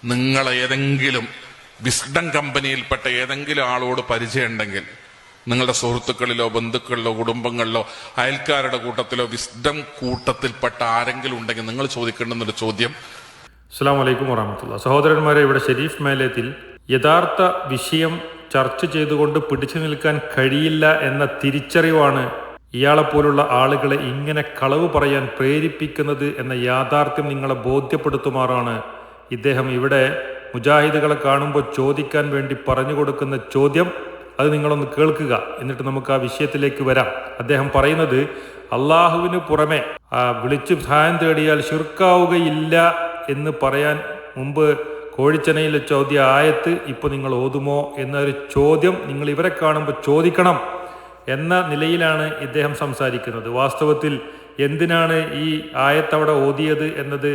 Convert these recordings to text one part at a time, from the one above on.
നിങ്ങൾ ഏതെങ്കിലും വിസ്ഡം കമ്പനിയിൽപ്പെട്ട ഏതെങ്കിലും ആളോട് പരിചയമുണ്ടെങ്കിൽ, നിങ്ങളുടെ സുഹൃത്തുക്കളിലോ ബന്ധുക്കളിലോ കുടുംബങ്ങളിലോ അയൽക്കാരുടെ കൂട്ടത്തിലോ വിസ്ഡം കൂട്ടത്തിൽപ്പെട്ട ആരെങ്കിലും ഉണ്ടെങ്കിൽ നിങ്ങൾ ചോദിക്കേണ്ടുന്നൊരു ചോദ്യം. അസ്സലാമു അലൈക്കും വറഹ്മത്തുള്ളാഹി. സഹോദരന്മാരെ, ഇവിടെ ഷെരീഫ് മേലത്തിൽ യഥാർത്ഥ വിഷയം ചർച്ച ചെയ്തുകൊണ്ട് പിടിച്ചു നിൽക്കാൻ കഴിയില്ല എന്ന തിരിച്ചറിവാണ് ഇയാളെപ്പോലുള്ള ആളുകളെ ഇങ്ങനെ കളവ് പറയാൻ പ്രേരിപ്പിക്കുന്നത് എന്ന യാഥാർത്ഥ്യം നിങ്ങളെ ബോധ്യപ്പെടുത്തുമാറാണ് ഇദ്ദേഹം ഇവിടെ മുജാഹിദുകളെ കാണുമ്പോൾ ചോദിക്കാൻ വേണ്ടി പറഞ്ഞു കൊടുക്കുന്ന ചോദ്യം. അത് നിങ്ങളൊന്ന് കേൾക്കുക, എന്നിട്ട് നമുക്ക് ആ വിഷയത്തിലേക്ക് വരാം. അദ്ദേഹം പറയുന്നത്, അള്ളാഹുവിന് പുറമെ വിളിച്ചു സഹായം തേടിയാൽ ശിർക്കാവുകയില്ല എന്ന് പറയാൻ മുമ്പ് കോഴിച്ചനയിലെ ചോദ്യ ആയത്ത് ഇപ്പോൾ നിങ്ങൾ ഓതുമോ എന്നൊരു ചോദ്യം നിങ്ങൾ ഇവരെ കാണുമ്പോൾ ചോദിക്കണം എന്ന നിലയിലാണ് ഇദ്ദേഹം സംസാരിക്കുന്നത്. വാസ്തവത്തിൽ എന്തിനാണ് ഈ ആയത്ത് അവിടെ ഓതിയത് എന്നത്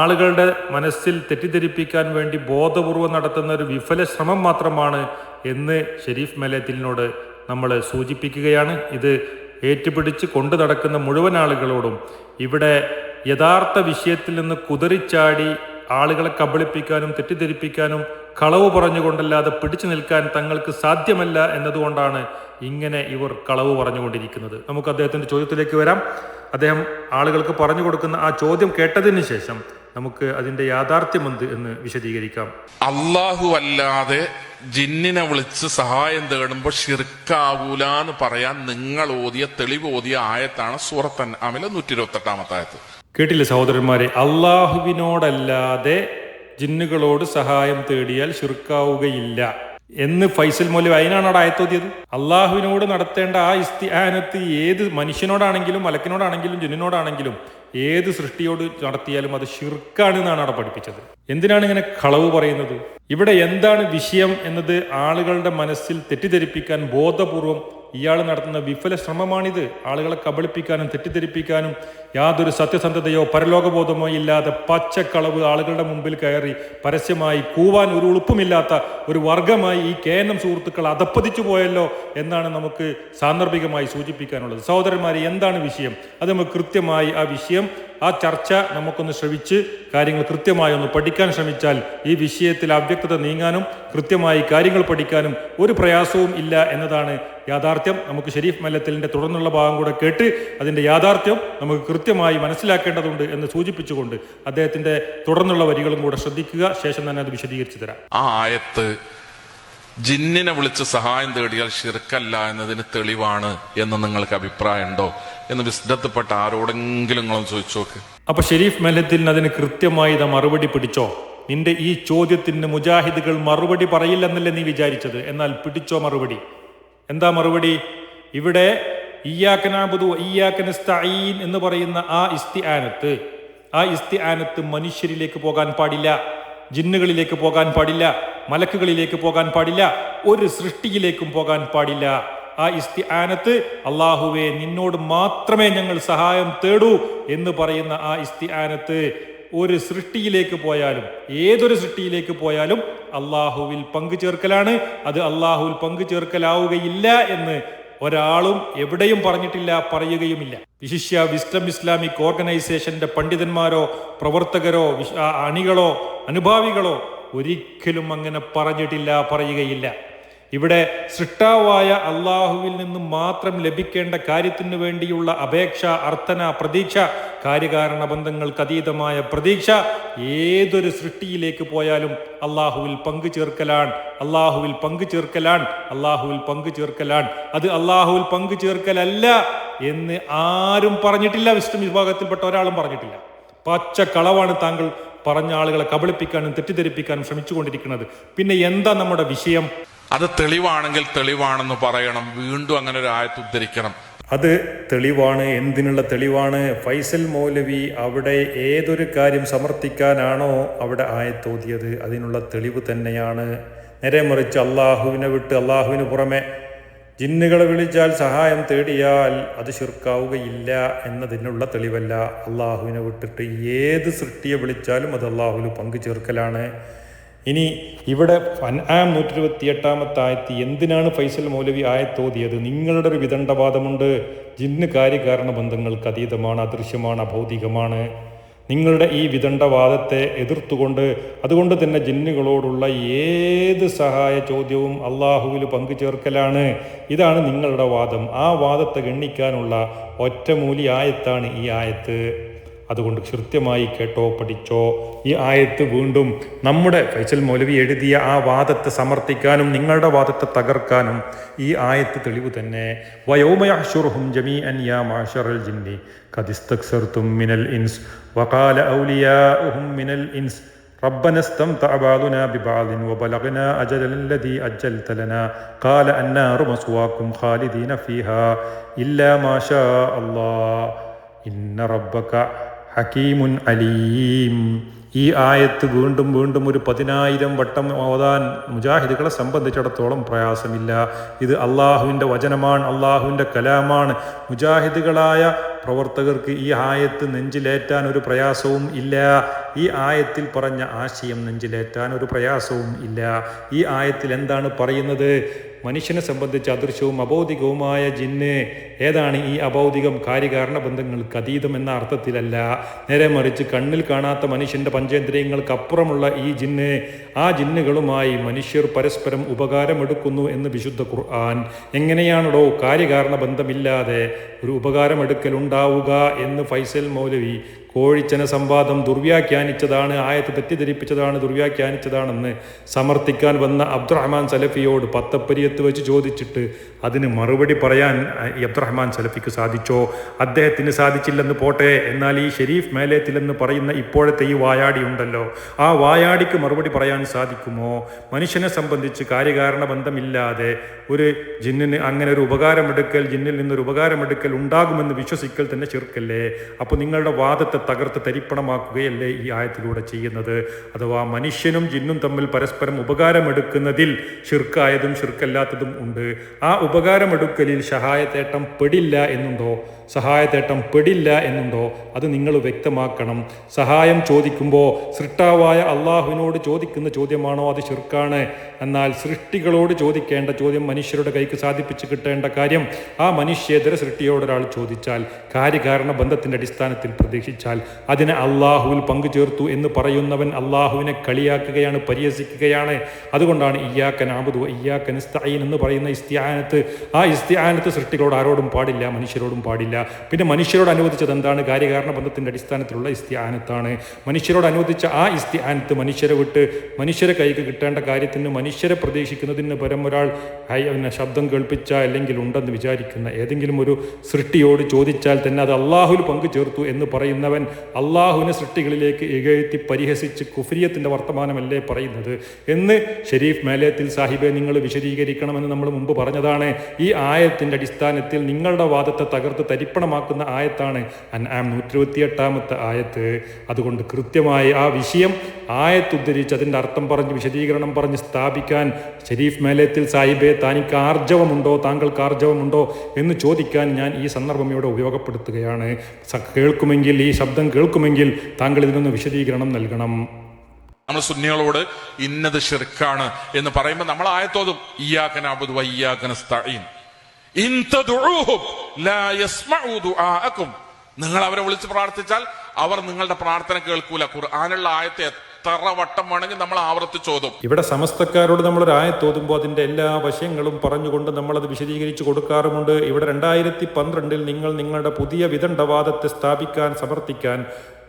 ആളുകളുടെ മനസ്സിൽ തെറ്റിദ്ധരിപ്പിക്കാൻ വേണ്ടി ബോധപൂർവം നടത്തുന്ന ഒരു വിഫല ശ്രമം മാത്രമാണ് എന്ന് ഷെരീഫ് മേലത്തിനോട് നമ്മൾ സൂചിപ്പിക്കുകയാണ്. ഇത് ഏറ്റുപിടിച്ച് കൊണ്ടു നടക്കുന്ന മുഴുവൻ ആളുകളോടും ഇവിടെ യഥാർത്ഥ വിഷയത്തിൽ നിന്ന് കുതറിച്ചാടി ആളുകളെ കബളിപ്പിക്കാനും തെറ്റിദ്ധരിപ്പിക്കാനും കളവ് പറഞ്ഞുകൊണ്ടല്ലാതെ പിടിച്ചു നിൽക്കാൻ തങ്ങൾക്ക് സാധ്യമല്ല എന്നതുകൊണ്ടാണ് ഇങ്ങനെ ഇവർ കളവ് പറഞ്ഞുകൊണ്ടിരിക്കുന്നത്. നമുക്ക് അദ്ദേഹത്തിൻ്റെ ചോദ്യത്തിലേക്ക് വരാം. അദ്ദേഹം ആളുകൾക്ക് പറഞ്ഞു കൊടുക്കുന്ന ആ ചോദ്യം കേട്ടതിന് ശേഷം നമുക്ക് അതിന്റെ യാഥാർത്ഥ്യമെന്ത് എന്ന് വിശദീകരിക്കാം. അള്ളാഹു അല്ലാതെ ജിന്നിനെ വിളിച്ച് സഹായം തേടുമ്പോൾ ഷിർക്കാവൂല എന്ന് പറയാൻ നിങ്ങൾ ഓതിയ തെളിവ് ഓതിയ ആയത്താണ് സൂറത്ത് അൻആമിലെ 128 ആയത്ത്. കേട്ടില്ലേ സഹോദരന്മാരെ? അള്ളാഹുവിനോടല്ലാതെ ജിന്നുകളോട് സഹായം തേടിയാൽ ഷിർക്കാവുകയില്ല എന്ന് ഫൈസൽ മൗലവി അതിനാണ് അവിടെ ആയത്തോതിയത്. അള്ളാഹുവിനോട് നടത്തേണ്ട ആ ഇസ്തിആനത്ത് ഏത് മനുഷ്യനോടാണെങ്കിലും മലക്കിനോടാണെങ്കിലും ജിന്നിനോടാണെങ്കിലും ഏത് സൃഷ്ടിയോട് നടത്തിയാലും അത് ഷിർക്കാണ് എന്നാണ് അവിടെ പഠിപ്പിച്ചത്. എന്തിനാണ് ഇങ്ങനെ കളവ് പറയുന്നത്? ഇവിടെ എന്താണ് വിഷയം എന്നത് ആളുകളുടെ മനസ്സിൽ തെറ്റിദ്ധരിപ്പിക്കാൻ ബോധപൂർവം ഇയാൾ നടത്തുന്ന വിഫല ശ്രമമാണിത്. ആളുകളെ കബളിപ്പിക്കാനും തെറ്റിദ്ധരിപ്പിക്കാനും യാതൊരു സത്യസന്ധതയോ പരലോകബോധമോ ഇല്ലാതെ പച്ചക്കളവ് ആളുകളുടെ മുമ്പിൽ കയറി പരസ്യമായി കൂവാൻ ഒരു ഉളുപ്പുമില്ലാത്ത ഒരു വർഗമായി ഈ KNM സുഹൃത്തുക്കൾ അധപ്പതിച്ചു പോയല്ലോ എന്നാണ് നമുക്ക് സാന്ദർഭികമായി സൂചിപ്പിക്കാനുള്ളത്. സഹോദരന്മാരെ, എന്താണ് വിഷയം? അത് നമുക്ക് കൃത്യമായി ആ വിഷയം, ആ ചർച്ച നമുക്കൊന്ന് ശ്രവിച്ച് കാര്യങ്ങൾ കൃത്യമായി ഒന്ന് പഠിക്കാൻ ശ്രമിച്ചാൽ ഈ വിഷയത്തിൽ അവ്യക്തത നീങ്ങാനും കൃത്യമായി കാര്യങ്ങൾ പഠിക്കാനും ഒരു പ്രയാസവും ഇല്ല എന്നതാണ് യാഥാർത്ഥ്യം. നമുക്ക് ഷെരീഫ് മല്ലത്തലിന്റെ തുടർന്നുള്ള ഭാഗം കൂടെ കേട്ട് അതിന്റെ യാഥാർത്ഥ്യം നമുക്ക് കൃത്യമായി മനസ്സിലാക്കേണ്ടതുണ്ട് എന്ന് സൂചിപ്പിച്ചുകൊണ്ട് അദ്ദേഹത്തിന്റെ തുടർന്നുള്ള വരികളും കൂടെ ശ്രദ്ധിക്കുക. ശേഷം തന്നെ അത് വിശദീകരിച്ചു തരാം. ആ ആയത്ത് ജിന്നിനെ വിളിച്ച് സഹായം തേടിയാൽ ഷിർക്കല്ല എന്നതിന് തെളിവാണ് എന്ന് നിങ്ങൾക്ക് അഭിപ്രായമുണ്ടോ എന്ന് വിസ്ഡത്തിൽപ്പെട്ട ആരോടെങ്കിലും നിങ്ങളൊന്ന് ചോദിച്ചു നോക്ക്. അപ്പൊ ഷെരീഫ് മല്ലത്തിൽ അതിന് കൃത്യമായി മറുപടി പിടിച്ചോ? നിന്റെ ഈ ചോദ്യത്തിന് മുജാഹിദുകൾ മറുപടി പറയില്ലെന്നല്ലേ നീ വിചാരിച്ചത്? എന്നാൽ പിടിച്ചോ മറുപടി. എന്താ മറുപടി? ഇവിടെ ഇയ്യാക നഅ്ബുദു വ ഇയ്യാക നസ്തഈൻ എന്ന് പറയുന്ന ആ ഇസ്തിആനത്ത് മനുഷ്യരിലേക്ക് പോകാൻ പാടില്ല, ജിന്നുകളിലേക്ക് പോകാൻ പാടില്ല, മലക്കുകളിലേക്ക് പോകാൻ പാടില്ല, ഒരു സൃഷ്ടിയിലേക്കും പോകാൻ പാടില്ല. ആ ഇസ്തിആനത്ത് അല്ലാഹുവേ നിന്നോട് മാത്രമേ ഞങ്ങൾ സഹായം തേടൂ എന്ന് പറയുന്ന ആ ഇസ്തിആനത്ത് ഒരു സൃഷ്ടിയിലേക്ക് പോയാലും ഏതൊരു സൃഷ്ടിയിലേക്ക് പോയാലും അള്ളാഹുവിൽ പങ്കു ചേർക്കലാണ്. അത് അള്ളാഹുവിൽ പങ്കു ചേർക്കലാവുകയില്ല എന്ന് ഒരാളും എവിടെയും പറഞ്ഞിട്ടില്ല, പറയുകയുമില്ല. വിശിഷ്യ വിസ്ഡം ഇസ്ലാമിക് ഓർഗനൈസേഷന്റെ പണ്ഡിതന്മാരോ പ്രവർത്തകരോ അണികളോ അനുഭാവികളോ ഒരിക്കലും അങ്ങനെ പറഞ്ഞിട്ടില്ല, പറയുകയില്ല. ഇവിടെ സൃഷ്ടാവായ അള്ളാഹുവിൽ നിന്നും മാത്രം ലഭിക്കേണ്ട കാര്യത്തിനു വേണ്ടിയുള്ള അപേക്ഷ, അർത്ഥന, പ്രതീക്ഷ, കാര്യകാരണ ബന്ധങ്ങൾക്ക് അതീതമായ പ്രതീക്ഷ ഏതൊരു സൃഷ്ടിയിലേക്ക് പോയാലും അള്ളാഹുവിൽ പങ്കു ചേർക്കലാണ്, അള്ളാഹുവിൽ പങ്കു ചേർക്കലാണ്, അള്ളാഹുവിൽ പങ്കു ചേർക്കലാണ്. അത് അള്ളാഹുവിൽ പങ്കു ചേർക്കലല്ല എന്ന് ആരും പറഞ്ഞിട്ടില്ല. വിസ്ഡം വിഭാഗത്തിൽപ്പെട്ട ഒരാളും പറഞ്ഞിട്ടില്ല. പച്ച കളവാണ് താങ്കൾ പറഞ്ഞ ആളുകളെ കബളിപ്പിക്കാനും തെറ്റിദ്ധരിപ്പിക്കാനും ശ്രമിച്ചുകൊണ്ടിരിക്കുന്നത്. പിന്നെ എന്താ നമ്മുടെ വിഷയം? അത് തെളിവാണെങ്കിൽ തെളിവാണെന്ന് പറയണം. വീണ്ടും അങ്ങനെ ഒരു ആയത്ത് ഉദ്ധരിക്കണം. അത് തെളിവാണ്. എന്തിനുള്ള തെളിവാണ്? ഫൈസൽ മൗലവി അവിടെ ഏതൊരു കാര്യം സമർത്ഥിക്കാനാണോ അവിടെ ആയത്തോതിയത് അതിനുള്ള തെളിവ് തന്നെയാണ്. നേരെ മറിച്ച് അള്ളാഹുവിനെ വിട്ട് അള്ളാഹുവിന് പുറമെ ജിന്നുകളെ വിളിച്ചാൽ സഹായം തേടിയാൽ അത് ശിർക്കാവുകയില്ല എന്നതിനുള്ള തെളിവല്ല. അള്ളാഹുവിനെ വിട്ടിട്ട് ഏത് സൃഷ്ടിയെ വിളിച്ചാലും അത് അള്ളാഹുവിൽ പങ്കു ചേർക്കലാണ്. ഇനി ഇവിടെ അൻആം 128 ആയത്ത് എന്തിനാണ് ഫൈസൽ മൗലവി ആയത്തോതിയത്? നിങ്ങളുടെ ഒരു വിദണ്ഡവാദമുണ്ട്. ജിന്ന് കാര്യകാരണ ബന്ധങ്ങൾക്ക് അതീതമാണ്, അദൃശ്യമാണ്, അഭൗതികമാണ്. നിങ്ങളുടെ ഈ വിദണ്ഡവാദത്തെ എതിർത്തുകൊണ്ട്, അതുകൊണ്ട് തന്നെ ജിന്നുകളോടുള്ള ഏത് സഹായ ചോദ്യവും അള്ളാഹുവിൽ പങ്കുചേർക്കലാണ്. ഇതാണ് നിങ്ങളുടെ വാദം. ആ വാദത്തെ ഗണ്ണിക്കാനുള്ള ഒറ്റമൂലി ആയത്താണ് ഈ ആയത്ത്. അതുകൊണ്ട് കൃത്യമായി കേട്ടോ, പഠിച്ചോ. ഈ ആയത്ത് വീണ്ടും നമ്മുടെ ഫൈസൽ മൗലവി എഴുതിയ ആ വാദത്തെ സമർത്ഥിക്കാനും നിങ്ങളുടെ വാദത്തെ തകർക്കാനും ഈ ആയത്ത് തെളിവ് തന്നെ. വയൗമ യഹ്ശുറുഹും ജമീഅൻ യാ മഅശറൽ ജിന്നി ഖദ് ഇസ്തക്സർതും മിനൽ ഇൻസ് വഖാല ഔലിയാഉഹും മിനൽ ഇൻസ് ربنا استمتع بعضنا ببعض وبلغنا أجلنا الذي أجلت لنا قال النار مثواكم خالدين فيها إلا ما شاء الله إن ربك ഹക്കീമുൻ അലീം. ഈ ആയത്ത് വീണ്ടും വീണ്ടും ഒരു 10,000 വട്ടം ഓതാൻ മുജാഹിദുകളെ സംബന്ധിച്ചിടത്തോളം പ്രയാസമില്ല. ഇത് അള്ളാഹുവിൻ്റെ വചനമാണ്, അള്ളാഹുവിൻ്റെ കലാമാണ്. മുജാഹിദുകളായ പ്രവർത്തകർക്ക് ഈ ആയത്ത് നെഞ്ചിലേറ്റാൻ ഒരു പ്രയാസവും ഇല്ല. ഈ ആയത്തിൽ പറഞ്ഞ ആശയം നെഞ്ചിലേറ്റാൻ ഒരു പ്രയാസവും ഇല്ല. ഈ ആയത്തിൽ എന്താണ് പറയുന്നത്? മനുഷ്യനെ സംബന്ധിച്ച് അദൃശ്യവും അബൗദികവുമായ ജിന്ന് ഏതാണ്? ഈ അബൗദികം കാര്യകാരണ ബന്ധങ്ങൾക്ക് അതീതം എന്ന അർത്ഥത്തിലല്ല, നേരെ മറിച്ച് കണ്ണിൽ കാണാത്ത മനുഷ്യൻ്റെ പഞ്ചേന്ദ്രിയങ്ങൾക്ക് അപ്പുറമുള്ള ഈ ജിന്ന്, ആ ജിന്നുകളുമായി മനുഷ്യർ പരസ്പരം ഉപകാരമെടുക്കുന്നു എന്ന് വിശുദ്ധ ഖുർആൻ. എങ്ങനെയാണോ കാര്യകാരണ ബന്ധമില്ലാതെ ഒരു ഉപകാരമെടുക്കൽ ഉണ്ടാവുക എന്ന് ഫൈസൽ മൗലവി കോഴിച്ചന സംവാദം ദുർവ്യാഖ്യാനിച്ചതാണ്, ആയത്ത് തെറ്റിദ്ധരിപ്പിച്ചതാണ്, ദുർവ്യാഖ്യാനിച്ചതാണെന്ന് സമർത്ഥിക്കാൻ വന്ന അബ്ദുറഹ്മാൻ സലഫിയോട് പത്തപ്പരിയത്ത് വെച്ച് ചോദിച്ചിട്ട് അതിന് മറുപടി പറയാൻ അബ്ദുറഹ്മാൻ സലഫിക്ക് സാധിച്ചോ? അദ്ദേഹത്തിന് സാധിച്ചില്ലെന്ന് പോട്ടെ, എന്നാൽ ഈ ഷെരീഫ് മേലേത്തിലെന്ന് പറയുന്ന ഇപ്പോഴത്തെ ഈ വായാടി ഉണ്ടല്ലോ, ആ വായാടിക്ക് മറുപടി പറയാൻ സാധിക്കുമോ? മനുഷ്യനെ സംബന്ധിച്ച് കാര്യകാരണ ബന്ധമില്ലാതെ ഒരു ജിന്നിന് അങ്ങനെ ഒരു ഉപകാരമെടുക്കൽ, ജിന്നിൽ നിന്നൊരു ഉപകാരമെടുക്കൽ ഉണ്ടാകുമെന്ന് വിശ്വസിക്കൽ തന്നെ ശിർക്കല്ലേ? അപ്പോൾ നിങ്ങളുടെ വാദത്തെ തകർത്ത് തരിപ്പണമാക്കുകയല്ലേ ഈ ആയത്തിലൂടെ ചെയ്യുന്നത്? അഥവാ മനുഷ്യനും ജിന്നും തമ്മിൽ പരസ്പരം ഉപകാരമെടുക്കുന്നതിൽ ശിർക്കായതും ശിർക്കല്ലാത്തതും ഉണ്ട്. ആ ഉപകാരമെടുക്കലിൽ സഹായത്തേട്ടം പെടില്ല എന്നുണ്ടോ? സഹായത്തേട്ടം പെടില്ല എന്നുണ്ടോ? അത് നിങ്ങൾ വ്യക്തമാക്കണം. സഹായം ചോദിക്കുമ്പോൾ സൃഷ്ടാവായ അള്ളാഹുവിനോട് ചോദിക്കുന്ന ചോദ്യമാണോ അത് ശിർക്കാണ്? എന്നാൽ സൃഷ്ടികളോട് ചോദിക്കേണ്ട ചോദ്യം, മനുഷ്യരുടെ കൈക്ക് സാധിപ്പിച്ച് കിട്ടേണ്ട കാര്യം ആ മനുഷ്യേതര സൃഷ്ടിയോടൊരാൾ ചോദിച്ചാൽ, കാര്യകാരണ ബന്ധത്തിൻ്റെ അടിസ്ഥാനത്തിൽ പ്രതീക്ഷിച്ചാൽ, അതിനെ അള്ളാഹുവിൽ പങ്കുചേർത്തു എന്ന് പറയുന്നവൻ അള്ളാഹുവിനെ കളിയാക്കുകയാണ്, പരിഹസിക്കുകയാണ്. അതുകൊണ്ടാണ് ഇയ്യാക നഅ്ബുദു വ ഇയ്യാക നസ്തഈൻ എന്ന് പറയുന്ന ഇസ്തിആനത്ത്. ആ ഇസ്തിആനത്ത് സൃഷ്ടികളോട് ആരോടും പാടില്ല, മനുഷ്യരോടും പാടില്ല. പിന്നെ മനുഷ്യരോട് അനുവദിച്ചത് എന്താണ്? കാര്യകാരണ ബന്ധത്തിൻ്റെ അടിസ്ഥാനത്തിലുള്ള ഇസ്തിആനത്താണ്. മനുഷ്യരോട് അനുവദിച്ച ആ ഇസ്തിആനത്ത് മനുഷ്യരെ വിട്ട് മനുഷ്യരെ കൈക്ക് കിട്ടേണ്ട കാര്യത്തിന് മനുഷ്യരെ പ്രതീക്ഷിക്കുന്നതിന് പരം ഒരാൾ ശബ്ദം കേൾപ്പിച്ച അല്ലെങ്കിൽ ഉണ്ടെന്ന് വിചാരിക്കുന്ന ഏതെങ്കിലും ഒരു സൃഷ്ടിയോട് ചോദിച്ചാൽ തന്നെ അത് അള്ളാഹുവിൽ പങ്കു ചേർത്തു എന്ന് പറയുന്നവൻ അള്ളാഹുവിനെ സൃഷ്ടികളിലേക്ക് ഇകഴ്ത്തി പരിഹസിച്ച് കുഫ്രിയത്തിൻ്റെ വർത്തമാനമല്ലേ പറയുന്നത് എന്ന് ഷെരീഫ് മേലേത്തിൽ സാഹിബെ നിങ്ങൾ വിശദീകരിക്കണമെന്ന് നമ്മൾ മുമ്പ് പറഞ്ഞതാണ്. ഈ ആയത്തിൻ്റെ അടിസ്ഥാനത്തിൽ നിങ്ങളുടെ വാദത്തെ തകർത്ത് തരിപ്പണമാക്കുന്ന ആയത്താണ് അൻആം 128 ആയത്ത്. അതുകൊണ്ട് കൃത്യമായി ആ വിഷയം ആയത്തുദ്ധരിച്ച് അതിൻ്റെ അർത്ഥം പറഞ്ഞ് വിശദീകരണം പറഞ്ഞ് സ്ഥാപിക്കാൻ ഷെരീഫ് മേലേത്തിൽ സാഹിബെ താനിക്ക് ആർജവമുണ്ടോ, താങ്കൾക്ക് ആർജവമുണ്ടോ എന്ന് ചോദിക്കാൻ ഞാൻ ഈ സന്ദർഭം ഇവിടെ ഉപയോഗപ്പെടുത്തുകയാണ്. കേൾക്കുമെങ്കിൽ, ഈ ശബ്ദം കേൾക്കുമെങ്കിൽ താങ്കൾ ഇതിനൊന്ന് വിശദീകരണം നൽകണം. നമ്മൾ സുന്നികളോട് ഇന്നത് ശിർക്കാണ് എന്ന് പറയുമ്പോൾ നമ്മൾ ആയത്തോതും ഇയ്യാക നഅ്ബുദു വ ഇയ്യാക നസ്തഈൻ ഇൻ തദ്ഉഹും ലാ യസ്മഉ ദുആഅകും. നിങ്ങൾ അവരെ വിളിച്ച് പ്രാർത്ഥിച്ചാൽ അവർ നിങ്ങളുടെ പ്രാർത്ഥന കേൾക്കൂല. ഖുർആനുള്ള ആയത്തെ എത്ര വട്ടം വേണമെങ്കിൽ നമ്മൾ ആവർത്തിച്ചോതും. ഇവിടെ സമസ്തക്കാരോട് നമ്മളൊരു ആയത്തോതുമ്പോൾ അതിൻ്റെ എല്ലാ വശങ്ങളും പറഞ്ഞുകൊണ്ട് നമ്മളത് വിശദീകരിച്ച് കൊടുക്കാറുമുണ്ട്. ഇവിടെ 2012 നിങ്ങൾ നിങ്ങളുടെ പുതിയ വിദണ്ഡവാദത്തെ സ്ഥാപിക്കാൻ, സമർത്ഥിക്കാൻ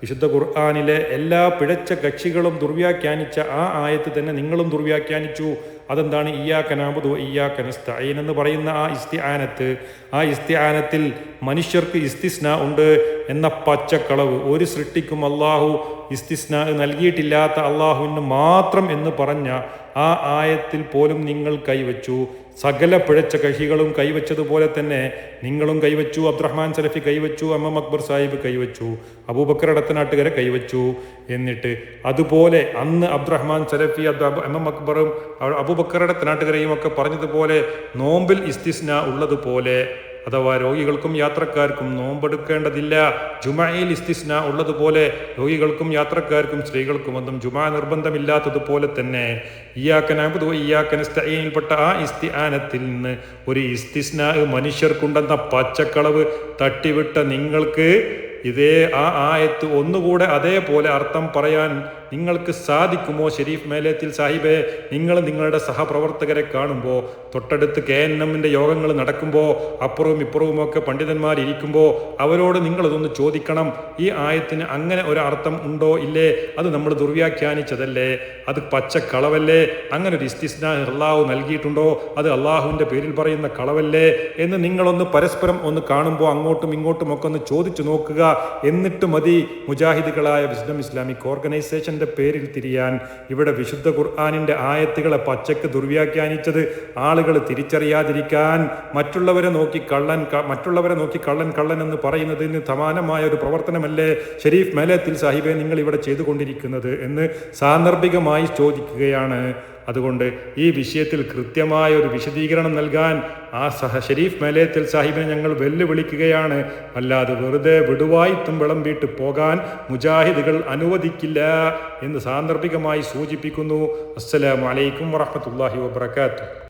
വിശുദ്ധ ഖുർആനിലെ എല്ലാ പിഴച്ച കക്ഷികളും ദുർവ്യാഖ്യാനിച്ച ആ ആയത്ത് തന്നെ നിങ്ങളും ദുർവ്യാഖ്യാനിച്ചു. അതെന്താണ്? ഇയ്യാക നഅ്ബുദു വ ഇയ്യാക നസ്തഈൻ എന്ന് പറയുന്ന ആ ഇസ്തിആനത്ത്. ആ ഇസ്തിആനത്തിൽ മനുഷ്യർക്ക് ഇസ്തിസ്നാ ഉണ്ട് എന്ന പച്ചക്കളവ്. ഒരു സൃഷ്ടിക്കും അള്ളാഹു ഇസ്തിസ്നാ നൽകിയിട്ടില്ലാത്ത അള്ളാഹുവിന് മാത്രം എന്ന് പറഞ്ഞ ആ ആയത്തിൽ പോലും നിങ്ങൾ കൈവച്ചു. സകല പിഴച്ച കക്ഷികളും കൈവച്ചതുപോലെ തന്നെ നിങ്ങളും കൈവച്ചു. അബ്ദുറഹ്മാൻ സലഫി കൈവച്ചു, എം അക്ബർ സാഹിബ് കൈവച്ചു, അബൂബക്കർ ഇടത്തനാട്ടുകര കൈവച്ചു. എന്നിട്ട് അതുപോലെ അന്ന് അബ്ദുറഹ്മാൻ സലഫി, എം അക്ബറും അബൂബക്കർ ഇടത്തനാട്ടുകരയും ഒക്കെ പറഞ്ഞതുപോലെ നോമ്പിൽ ഇസ്തിസ്നാ ഉള്ളതുപോലെ, അഥവാ രോഗികൾക്കും യാത്രക്കാർക്കും നോമ്പെടുക്കേണ്ടതില്ല. ജുമയിൽ ഇസ്തിസ്നാ ഉള്ളതുപോലെ രോഗികൾക്കും യാത്രക്കാർക്കും സ്ത്രീകൾക്കും ഒന്നും ജുമാ നിർബന്ധമില്ലാത്തതുപോലെ തന്നെ ഇയ്യാക നഅ്ബുദു വ ഇയ്യാക നസ്തഈനിൽപ്പെട്ട ആ ഇസ്തിആനത്തിൽ നിന്ന് ഒരു ഇസ്തിസ്നാ മനുഷ്യർക്കുണ്ടെന്ന പച്ചക്കളവ് തട്ടിവിട്ട നിങ്ങൾക്ക് ഇതേ ആയത്ത് ഒന്നുകൂടെ അതേപോലെ അർത്ഥം പറയാൻ നിങ്ങൾക്ക് സാധിക്കുമോ? ഷെരീഫ് മേലേത്തിൽ സാഹിബെ, നിങ്ങൾ നിങ്ങളുടെ സഹപ്രവർത്തകരെ കാണുമ്പോൾ, തൊട്ടടുത്ത് KNM-ന്റെ യോഗങ്ങൾ നടക്കുമ്പോൾ, അപ്പുറവും ഇപ്പുറവുമൊക്കെ പണ്ഡിതന്മാർ ഇരിക്കുമ്പോൾ അവരോട് നിങ്ങളതൊന്ന് ചോദിക്കണം. ഈ ആയത്തിന് അങ്ങനെ ഒരു അർത്ഥം ഉണ്ടോ ഇല്ലേ? അത് നമ്മൾ ദുർവ്യാഖ്യാനിച്ചതല്ലേ? അത് പച്ചക്കളവല്ലേ? അങ്ങനെ ഒരു ഇസ്തിസ്നാ അള്ളാഹു നൽകിയിട്ടുണ്ടോ? അത് അള്ളാഹുവിൻ്റെ പേരിൽ പറയുന്ന കളവല്ലേ എന്ന് നിങ്ങളൊന്ന് പരസ്പരം ഒന്ന് കാണുമ്പോൾ അങ്ങോട്ടും ഇങ്ങോട്ടും ഒക്കെ ഒന്ന് ചോദിച്ചു നോക്കുക. എന്നിട്ട് മതി മുജാഹിദുകളായ വിസ്ഡം ഇസ്ലാമിക് ഓർഗനൈസേഷൻ്റെ പേരിൽ തിരിയാൻ. ഇവിടെ വിശുദ്ധ ഖുർആനിൻ്റെ ആയത്തുകളെ പച്ചക്ക് ദുർവ്യാഖ്യാനിച്ചത് ആളുകൾ തിരിച്ചറിയാതിരിക്കാൻ, മറ്റുള്ളവരെ നോക്കി കള്ളൻ എന്ന് പറയുന്നതിന് സമാനമായ ഒരു പ്രവർത്തനമല്ലേ ഷെരീഫ് മേലേത്തിൽ സാഹിബെ നിങ്ങൾ ഇവിടെ ചെയ്തുകൊണ്ടിരിക്കുന്നത് എന്ന് സാന്ദർഭികമായി ചോദിക്കുകയാണ്. അതുകൊണ്ട് ഈ വിഷയത്തിൽ കൃത്യമായ ഒരു വിശദീകരണം നൽകാൻ ഷെരീഫ് മേലേത്തിൽ സാഹിബിനെ ഞങ്ങൾ വെല്ലുവിളിക്കുകയാണ്. അല്ലാതെ വെറുതെ വിടുവായിത്തും വിളമ്പിയിട്ട് പോകാൻ മുജാഹിദുകൾ അനുവദിക്കില്ല എന്ന് സാന്ദർഭികമായി സൂചിപ്പിക്കുന്നു. അസ്സലാമു അലൈക്കും വറഹ്മത്തുള്ളാഹി വബറകാതുഹു.